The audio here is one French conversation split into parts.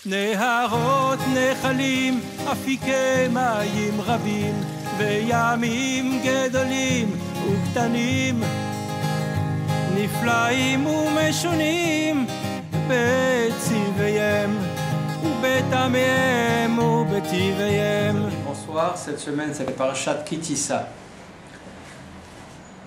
נהרות נחלים, אפיקי מים רבים, וימים גדולים וקטנים, נפלאים ומשונים, בצבעיהם ובטעמיהם ובטיביהם. Bonsoir, cette semaine c'est le parasha de Ki Tisa.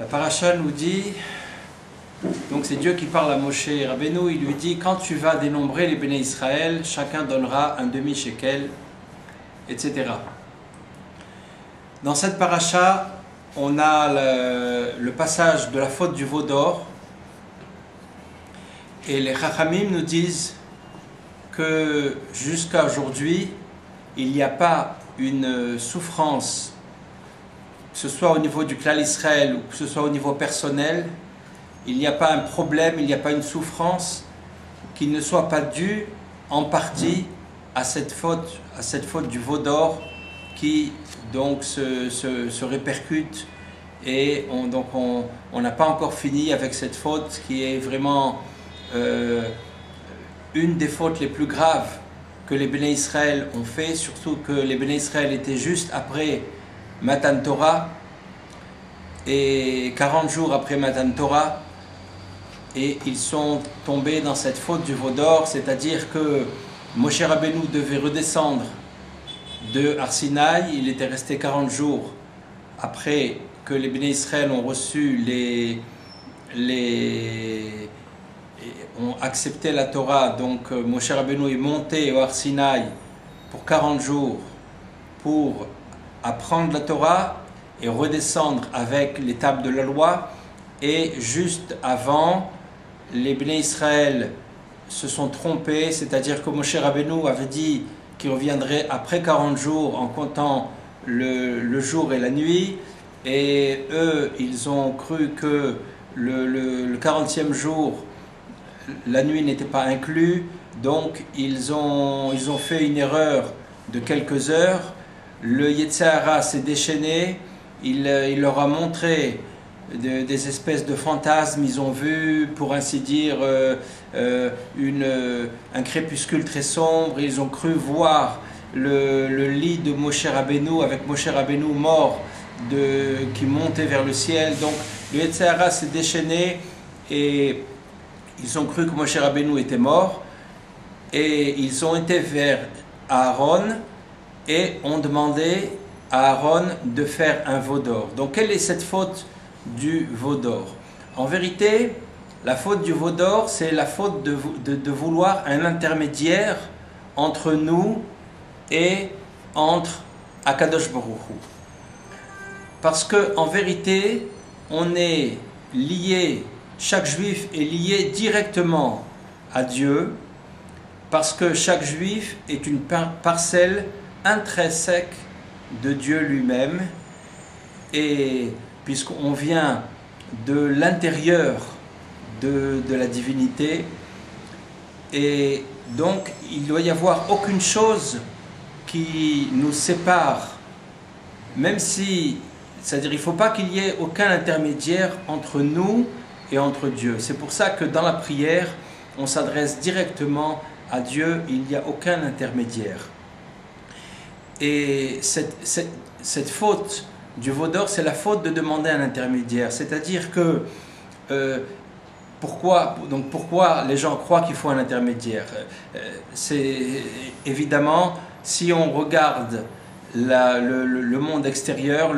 La parasha nous dit, donc c'est Dieu qui parle à Moshe Rabbeinu, il lui dit quand tu vas dénombrer les béné Israël, chacun donnera un demi-shekel, etc. Dans cette parasha, on a le passage de la faute du veau d'or, et les Chachamim nous disent que jusqu'à aujourd'hui, il n'y a pas une souffrance, que ce soit au niveau du clan Israël ou que ce soit au niveau personnel, il n'y a pas un problème, il n'y a pas une souffrance qui ne soit pas due en partie à cette faute du veau d'or qui donc se répercute, et on n'a pas encore fini avec cette faute qui est vraiment une des fautes les plus graves que les béné Israël ont fait, surtout que les béné Israël étaient juste après Matan Torah, et 40 jours après Matan Torah, et ils sont tombés dans cette faute du veau d'or, c'est-à-dire que Moshe Rabbeinu devait redescendre de Har Sinaï. Il était resté 40 jours après que les béné Israël ont reçu ont accepté la Torah. Donc Moshe Rabbeinu est monté au Har Sinaï pour 40 jours pour apprendre la Torah et redescendre avec les tables de la loi. Et juste avant, les béné Israël se sont trompés, c'est-à-dire que Moshe Rabbeinu avait dit qu'il reviendrait après 40 jours en comptant le jour et la nuit, et eux, ils ont cru que le 40e jour, la nuit n'était pas inclus, donc ils ont fait une erreur de quelques heures. Le Yetzer Hara s'est déchaîné, il leur a montré des espèces de fantasmes. Ils ont vu, pour ainsi dire, un crépuscule très sombre. Ils ont cru voir le lit de Moshe Rabbeinu, avec Moshe Rabbeinu mort, qui montait vers le ciel. Donc le Yetzer Hara s'est déchaîné et ils ont cru que Moshe Rabbeinu était mort, et ils ont été vers Aaron et ont demandé à Aaron de faire un veau d'or. Donc quelle est cette faute du veau d'or? En vérité, la faute du veau d'or, c'est la faute de vouloir un intermédiaire entre nous et entre Akadosh Baruch Hu. Parce que en vérité, on est lié, chaque juif est lié directement à Dieu, parce que chaque juif est une parcelle intrinsèque de Dieu lui-même, et puisqu'on vient de l'intérieur de la divinité, et donc il ne doit y avoir aucune chose qui nous sépare, même si, c'est-à-dire il ne faut pas qu'il y ait aucun intermédiaire entre nous et entre Dieu. C'est pour ça que dans la prière, on s'adresse directement à Dieu, il n'y a aucun intermédiaire. Et cette faute du veau d'or, c'est la faute de demander un intermédiaire. C'est-à-dire que pourquoi les gens croient qu'il faut un intermédiaire? C'est évidemment, si on regarde le monde extérieur,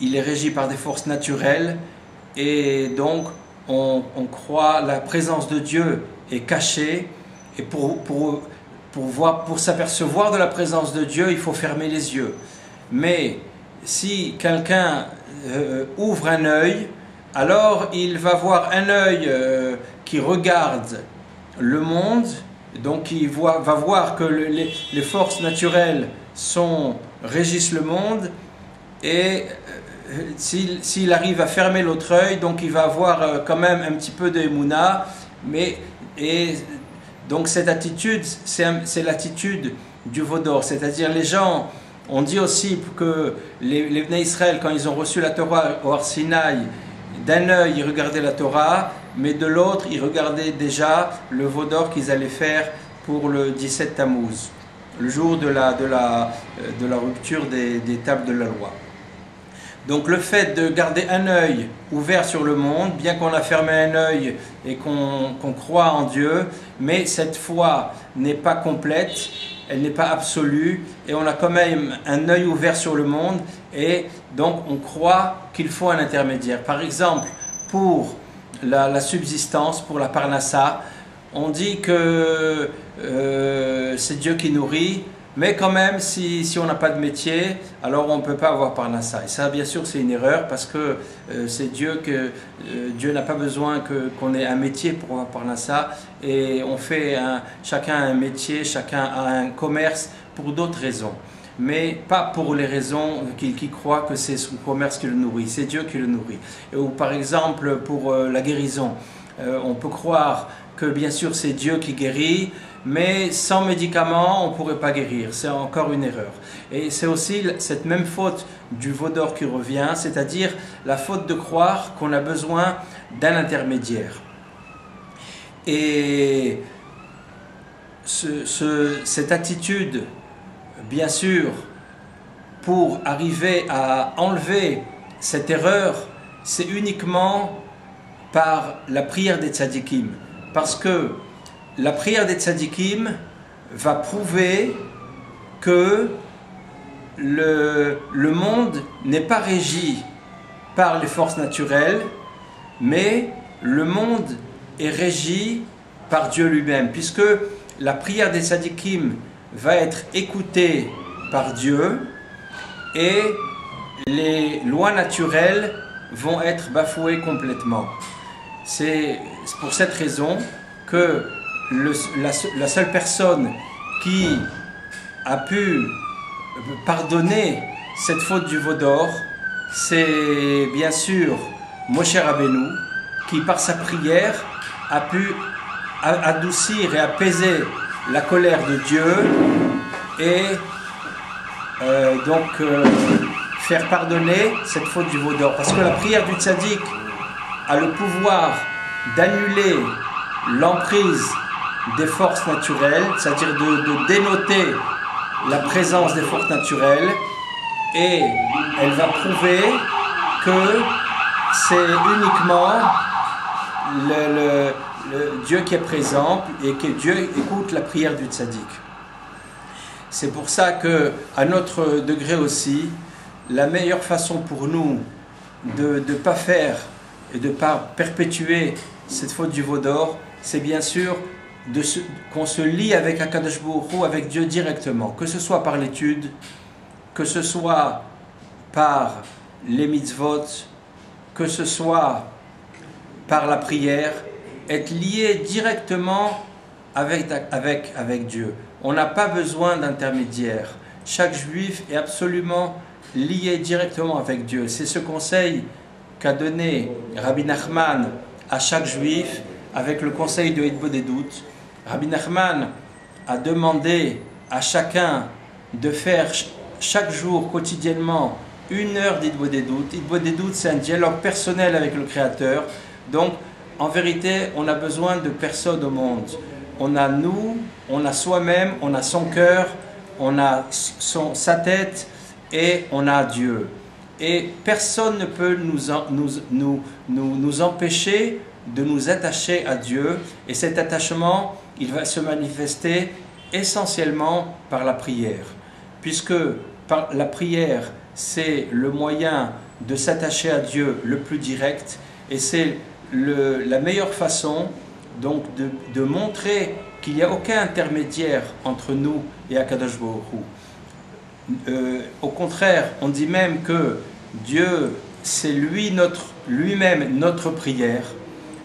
il est régi par des forces naturelles, et donc on croit la présence de Dieu est cachée, et pour s'apercevoir de la présence de Dieu, il faut fermer les yeux. Mais si quelqu'un ouvre un œil, alors il va voir un œil qui regarde le monde, donc il va voir que les forces naturelles régissent le monde, et s'il arrive à fermer l'autre œil, donc il va avoir quand même un petit peu de Emouna, donc cette attitude, c'est l'attitude du veau d'or, c'est-à-dire les gens, on dit aussi que les béné Israël, quand ils ont reçu la Torah au Har Sinaï, d'un œil ils regardaient la Torah, mais de l'autre ils regardaient déjà le veau d'or qu'ils allaient faire pour le 17 Tammuz, le jour de la rupture des tables de la loi. Donc le fait de garder un œil ouvert sur le monde, bien qu'on a fermé un œil et qu'on croit en Dieu, mais cette foi n'est pas complète, elle n'est pas absolue, et on a quand même un œil ouvert sur le monde, et donc on croit qu'il faut un intermédiaire. Par exemple, pour la subsistance, pour la parnassa, on dit que c'est Dieu qui nourrit, mais quand même, si on n'a pas de métier, alors on ne peut pas avoir parnassa. Et ça, bien sûr, c'est une erreur, parce que c'est Dieu n'a pas besoin qu'on ait un métier pour avoir parnassa, et on fait chacun un métier, chacun a un commerce pour d'autres raisons, mais pas pour les raisons qui croient que c'est son commerce qui le nourrit, c'est Dieu qui le nourrit. Ou par exemple, pour la guérison, on peut croire que bien sûr c'est Dieu qui guérit, mais sans médicaments on ne pourrait pas guérir, c'est encore une erreur. Et c'est aussi cette même faute du veau d'or qui revient, c'est-à-dire la faute de croire qu'on a besoin d'un intermédiaire. Et cette attitude, bien sûr, pour arriver à enlever cette erreur, c'est uniquement par la prière des tzadikim. Parce que la prière des tzadikim va prouver que le monde n'est pas régi par les forces naturelles, mais le monde est régi par Dieu lui-même, puisque la prière des tzadikim va être écoutée par Dieu et les lois naturelles vont être bafouées complètement. C'est pour cette raison que la seule personne qui a pu pardonner cette faute du veau d'or, c'est bien sûr Moshe Rabbeinu, qui par sa prière a pu adoucir et apaiser la colère de Dieu et faire pardonner cette faute du veau d'or. Parce que la prière du tzaddik a le pouvoir d'annuler l'emprise des forces naturelles, c'est-à-dire de dénoter la présence des forces naturelles, et elle va prouver que c'est uniquement le Dieu qui est présent et que Dieu écoute la prière du tzaddik. C'est pour ça que, à notre degré aussi, la meilleure façon pour nous de ne pas faire et de ne pas perpétuer cette faute du veau d'or, c'est bien sûr qu'on se lie avec Akadosh Baruch Hu, avec Dieu directement, que ce soit par l'étude, que ce soit par les mitzvot, que ce soit par la prière, être lié directement avec Dieu. On n'a pas besoin d'intermédiaire. Chaque juif est absolument lié directement avec Dieu. C'est ce conseil qu'a donné Rabbi Nachman à chaque juif avec le conseil de Hitbodedut. Rabbi Nachman a demandé à chacun de faire chaque jour, quotidiennement, 1 heure d'Hitbodedut. Hitbodedut, c'est un dialogue personnel avec le Créateur. Donc, en vérité, on a besoin de personne au monde. On a nous, on a soi-même, on a son cœur, on a sa tête et on a Dieu. Et personne ne peut nous empêcher de nous attacher à Dieu. Et cet attachement, il va se manifester essentiellement par la prière. Puisque par la prière, c'est le moyen de s'attacher à Dieu le plus direct. Et c'est la meilleure façon donc de montrer qu'il n'y a aucun intermédiaire entre nous et Akadosh Baruch Hu. Au contraire, on dit même que Dieu, c'est lui-même notre prière,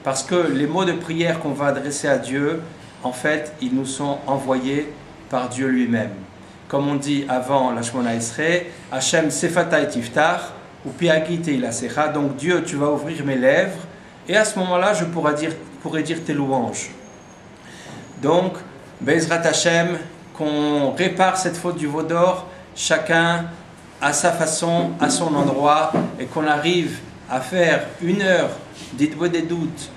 parce que les mots de prière qu'on va adresser à Dieu, en fait, ils nous sont envoyés par Dieu lui-même. Comme on dit avant la Shemona Esrei, Hashem sefatay tiftach, ou piagi teilasecha, donc Dieu, tu vas ouvrir mes lèvres, et à ce moment-là, je pourrai dire tes louanges. Donc, Bezrat Hashem, qu'on répare cette faute du veau d'or, chacun à sa façon, à son endroit, et qu'on arrive à faire 1 heure d'Hitbodedut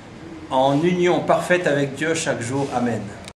en union parfaite avec Dieu chaque jour. Amen.